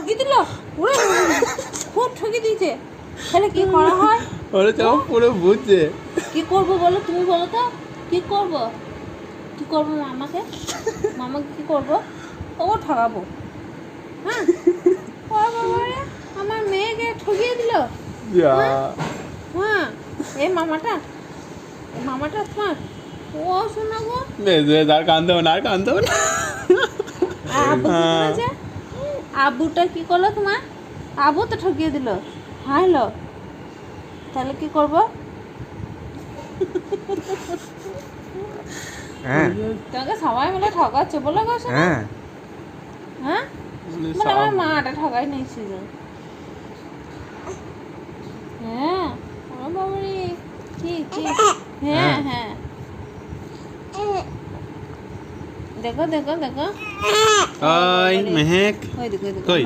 ঠকিয়ে দিল পুরো, খুব ঠকিয়ে দিয়েছে। তাহলে কি করা হয়? ওরে তো পুরো বুঝছে। কি করবো বলো, তুমি বলো তো কি করবো? কি করবো মামাকে? মামাকে কি করবো? ও ঠকাবো। হ্যাঁ, ও বাবা রে, আমার মেয়েকে ঠকিয়ে দিল। যা। হ্যাঁ, এই মামাটা তোমার, ও শোনা গো। আর কান্দতে হবে না, আর কান্দতে হবে না। আব্বু কি করেছে? আব্বুটা কি করলো তোমার? আব্বু তো ঠকিয়ে দিল। হাইলো, তাহলে কি করবো? হ্যাঁ তোমাকে সবাই মিলে ঠকাচ্ছে বলে গো শোনা? হ্যাঁ হ্যাঁ, মানে আমার মাটা ঠকাই নিয়েছিল। হ্যাঁ, ও বাবারে, কি হ্যাঁ হ্যাঁ, দেখো দেখো দেখো, ওই মেহেক ওই দেখো কই?